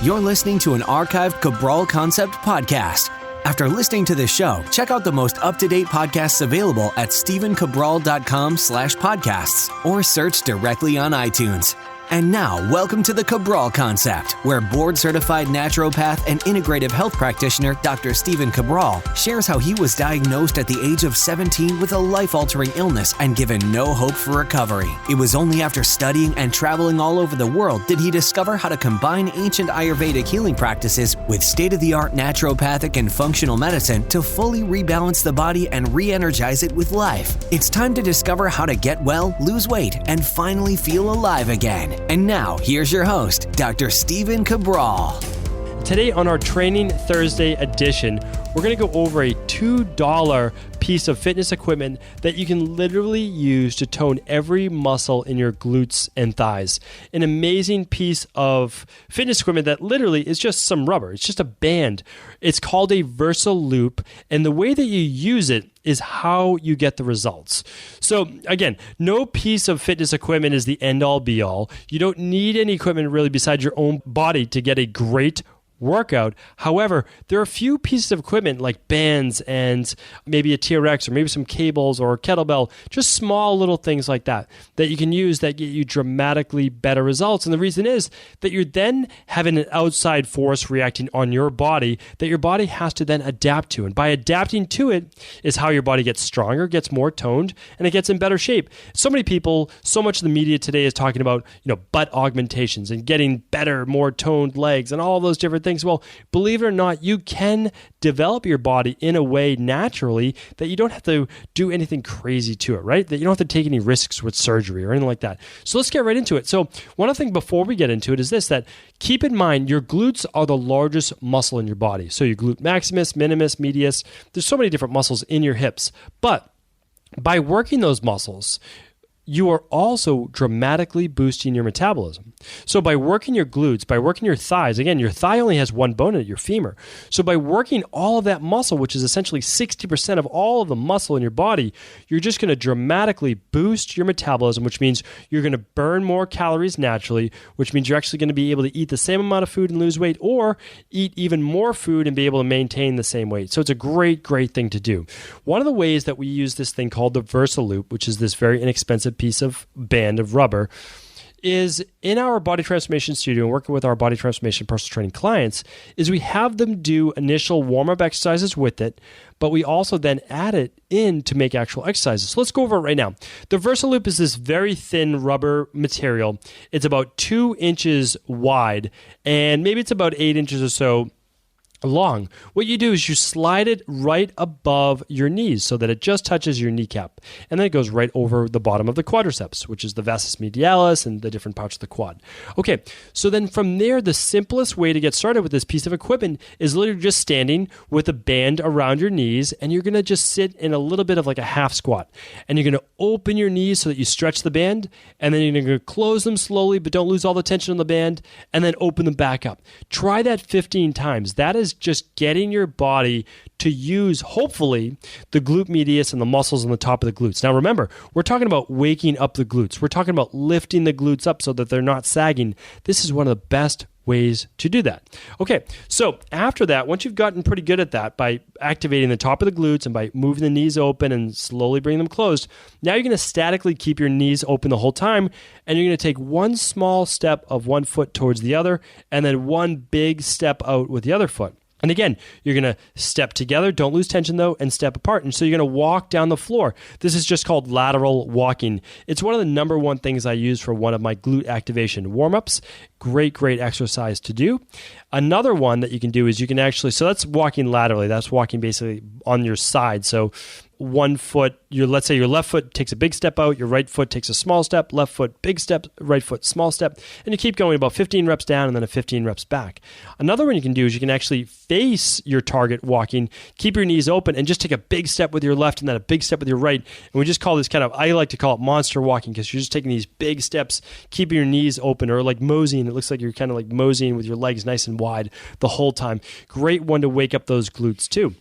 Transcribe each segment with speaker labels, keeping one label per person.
Speaker 1: You're listening to an archived Cabral Concept podcast. After listening to this show, check out the most up-to-date podcasts available at stephencabral.com/podcasts or search directly on iTunes. And now, welcome to the Cabral Concept, where board-certified naturopath and integrative health practitioner Dr. Stephen Cabral shares how he was diagnosed at the age of 17 with a life-altering illness and given no hope for recovery. It was only after studying and traveling all over the world did he discover how to combine ancient Ayurvedic healing practices with state-of-the-art naturopathic and functional medicine to fully rebalance the body and re-energize it with life. It's time to discover how to get well, lose weight, and finally feel alive again. And now, here's your host, Dr. Stephen Cabral.
Speaker 2: Today on our Training Thursday edition, we're going to go over a $2 piece of fitness equipment that you can literally use to tone every muscle in your glutes and thighs. An amazing piece of fitness equipment that literally is just some rubber. It's just a band. It's called a VersaLoop, and the way that you use it is how you get the results. So again, no piece of fitness equipment is the end-all be-all. You don't need any equipment really besides your own body to get a great workout. However, there are a few pieces of equipment like bands and maybe a TRX or maybe some cables or a kettlebell, just small little things like that you can use that get you dramatically better results. And the reason is that you're then having an outside force reacting on your body that your body has to then adapt to. And by adapting to it is how your body gets stronger, gets more toned, and it gets in better shape. So many people, so much of the media today is talking about, butt augmentations and getting better, more toned legs and all those different things. Well, believe it or not, you can develop your body in a way naturally that you don't have to do anything crazy to it, right? That you don't have to take any risks with surgery or anything like that. So let's get right into it. So one of the things before we get into it is this, that keep in mind your glutes are the largest muscle in your body. So your glute maximus, minimus, medius, there's so many different muscles in your hips. But by working those muscles, you are also dramatically boosting your metabolism. So by working your glutes, by working your thighs, again, your thigh only has one bone in it, your femur. So by working all of that muscle, which is essentially 60% of all of the muscle in your body, you're just going to dramatically boost your metabolism, which means you're going to burn more calories naturally, which means you're actually going to be able to eat the same amount of food and lose weight, or eat even more food and be able to maintain the same weight. So it's a great, great thing to do. One of the ways that we use this thing called the VersaLoop, which is this very inexpensive piece of band of rubber, is in our body transformation studio and working with our body transformation personal training clients, is we have them do initial warm-up exercises with it, but we also then add it in to make actual exercises. So let's go over it right now. The VersaLoop is this very thin rubber material. It's about 2 inches wide, and maybe it's about 8 inches or so long. What you do is you slide it right above your knees so that it just touches your kneecap. And then it goes right over the bottom of the quadriceps, which is the vastus medialis and the different parts of the quad. Okay, so then from there, the simplest way to get started with this piece of equipment is literally just standing with a band around your knees, and you're going to just sit in a little bit of like a half squat. And you're going to open your knees so that you stretch the band, and then you're going to close them slowly, but don't lose all the tension on the band, and then open them back up. Try that 15 times. That is just getting your body to use, hopefully, the glute medius and the muscles on the top of the glutes. Now remember, we're talking about waking up the glutes. We're talking about lifting the glutes up so that they're not sagging. This is one of the best ways to do that. Okay, so after that, once you've gotten pretty good at that by activating the top of the glutes and by moving the knees open and slowly bringing them closed, now you're going to statically keep your knees open the whole time, and you're going to take one small step of one foot towards the other, and then one big step out with the other foot. And again, you're going to step together, don't lose tension though, and step apart. And so you're going to walk down the floor. This is just called lateral walking. It's one of the number one things I use for one of my glute activation warm-ups. Great, great exercise to do. Another one that you can do is you can actually, so that's walking laterally. That's walking basically on your side. So one foot, let's say your left foot takes a big step out, your right foot takes a small step, left foot, big step, right foot, small step, and you keep going about 15 reps down and then a 15 reps back. Another one you can do is you can actually face your target walking, keep your knees open, and just take a big step with your left and then a big step with your right. And we just call this kind of, I like to call it monster walking, because you're just taking these big steps, keeping your knees open, or like moseying. It looks like you're kind of like moseying with your legs nice and wide the whole time. Great one to wake up those glutes too.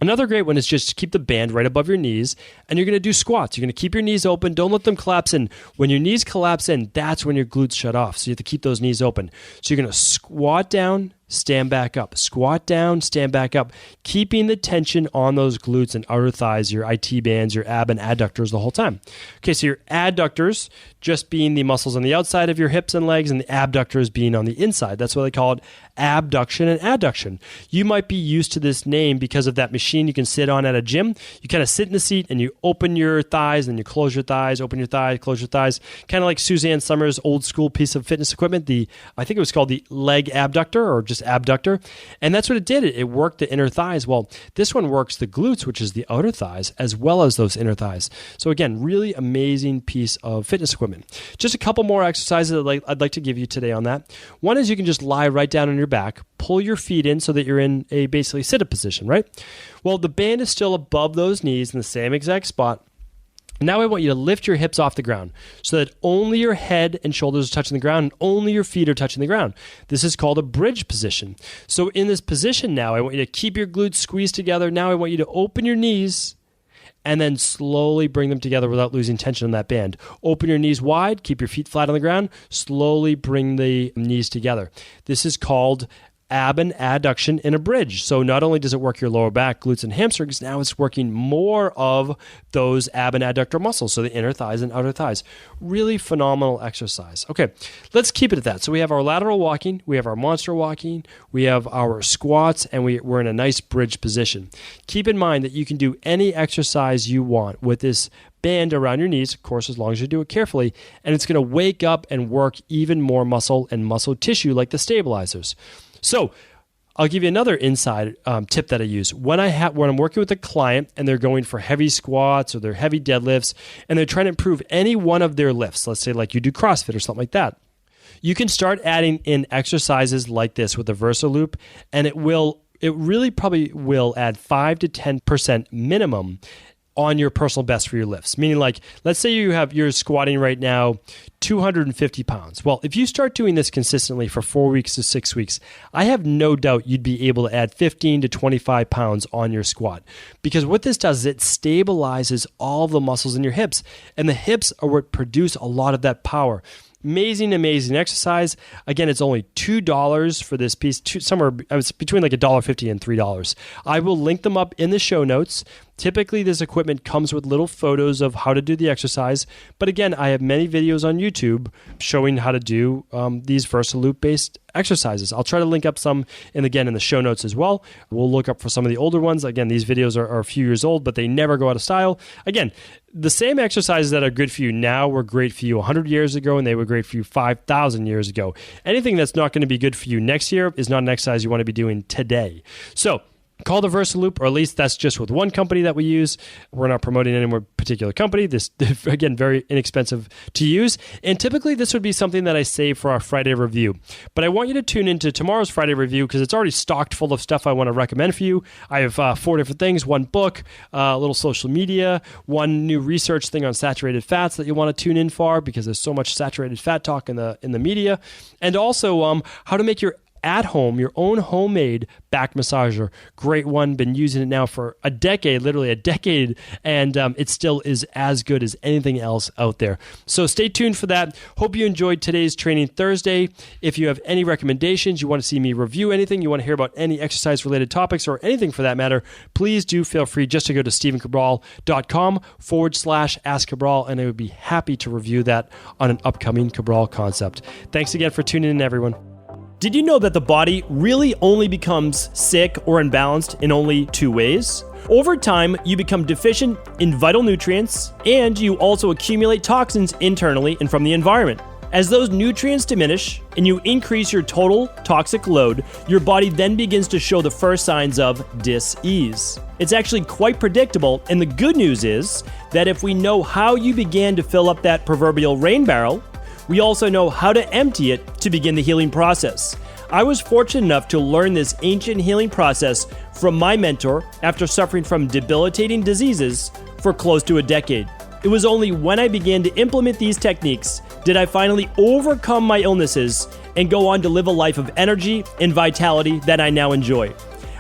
Speaker 2: Another great one is just to keep the band right above your knees, and you're going to do squats. You're going to keep your knees open. Don't let them collapse in. When your knees collapse in, that's when your glutes shut off. So you have to keep those knees open. So you're going to squat down, stand back up. Squat down, stand back up. Keeping the tension on those glutes and outer thighs, your IT bands, your ab and adductors the whole time. Okay, so your adductors just being the muscles on the outside of your hips and legs, and the abductors being on the inside. That's why they call it abduction and adduction. You might be used to this name because of that machine you can sit on at a gym. You kind of sit in the seat and you open your thighs and you close your thighs, open your thighs, close your thighs. Kind of like Suzanne Summers' old school piece of fitness equipment. I think it was called the leg abductor or just abductor. And that's what it did. It worked the inner thighs. Well, this one works the glutes, which is the outer thighs, as well as those inner thighs. So again, really amazing piece of fitness equipment. Just a couple more exercises that I'd like to give you today on that. One is you can just lie right down on your back, pull your feet in so that you're in a basically sit-up position, right? Well, the band is still above those knees in the same exact spot. Now I want you to lift your hips off the ground so that only your head and shoulders are touching the ground and only your feet are touching the ground. This is called a bridge position. So in this position now, I want you to keep your glutes squeezed together. Now I want you to open your knees and then slowly bring them together without losing tension on that band. Open your knees wide, keep your feet flat on the ground, slowly bring the knees together. This is called ab and adduction in a bridge. So not only does it work your lower back, glutes, and hamstrings, now it's working more of those ab and adductor muscles, so the inner thighs and outer thighs. Really phenomenal exercise. Okay, let's keep it at that. So we have our lateral walking, we have our monster walking, we have our squats, and we're in a nice bridge position. Keep in mind that you can do any exercise you want with this band around your knees, of course, as long as you do it carefully, and it's going to wake up and work even more muscle and muscle tissue like the stabilizers. So I'll give you another inside tip that I use. When I'm working with a client and they're going for heavy squats or they're heavy deadlifts and they're trying to improve any one of their lifts, let's say like you do CrossFit or something like that, you can start adding in exercises like this with the VersaLoop, and it really probably will add 5 to 10% minimum on your personal best for your lifts. Meaning, like, let's say you're squatting right now 250 pounds. Well, if you start doing this consistently for 4 weeks to 6 weeks, I have no doubt you'd be able to add 15 to 25 pounds on your squat. Because what this does is it stabilizes all the muscles in your hips, and the hips are what produce a lot of that power. Amazing exercise. Again, it's only $2 for this piece, somewhere between like $1.50 and $3. I will link them up in the show notes. Typically, this equipment comes with little photos of how to do the exercise. But again, I have many videos on YouTube showing how to do these VersaLoop-based exercises. I'll try to link up some, and again, in the show notes as well. We'll look up for some of the older ones. Again, these videos are a few years old, but they never go out of style. Again, the same exercises that are good for you now were great for you 100 years ago, and they were great for you 5,000 years ago. Anything that's not going to be good for you next year is not an exercise you want to be doing today. So call the VersaLoop, or at least that's just with one company that we use. We're not promoting any more particular company. This, again, very inexpensive to use. And typically this would be something that I save for our Friday review. But I want you to tune into tomorrow's Friday review because it's already stocked full of stuff I want to recommend for you. I have 4 different things, 1 book, a little social media, 1 new research thing on saturated fats that you want to tune in for because there's so much saturated fat talk in the media. And also how to make your at home, your own homemade back massager. Great one. Been using it now for a decade, literally a decade, and it still is as good as anything else out there. So stay tuned for that. Hope you enjoyed today's Training Thursday. If you have any recommendations, you want to see me review anything, you want to hear about any exercise-related topics or anything for that matter, please do feel free just to go to stevencabral.com/Ask Cabral, and I would be happy to review that on an upcoming Cabral concept. Thanks again for tuning in, everyone. Did you know that the body really only becomes sick or imbalanced in only 2 ways? Over time, you become deficient in vital nutrients, and you also accumulate toxins internally and from the environment. As those nutrients diminish and you increase your total toxic load, your body then begins to show the first signs of dis-ease. It's actually quite predictable, and the good news is that if we know how you began to fill up that proverbial rain barrel, we also know how to empty it to begin the healing process. I was fortunate enough to learn this ancient healing process from my mentor after suffering from debilitating diseases for close to a decade. It was only when I began to implement these techniques did I finally overcome my illnesses and go on to live a life of energy and vitality that I now enjoy.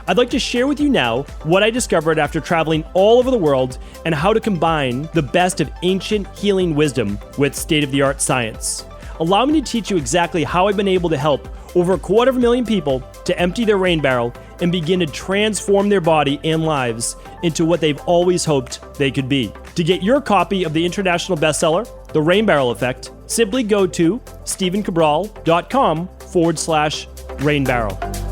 Speaker 2: I'd like to share with you now what I discovered after traveling all over the world and how to combine the best of ancient healing wisdom with state-of-the-art science. Allow me to teach you exactly how I've been able to help over 250,000 people to empty their rain barrel and begin to transform their body and lives into what they've always hoped they could be. To get your copy of the international bestseller, The Rain Barrel Effect, simply go to stephencabral.com/rainbarrel.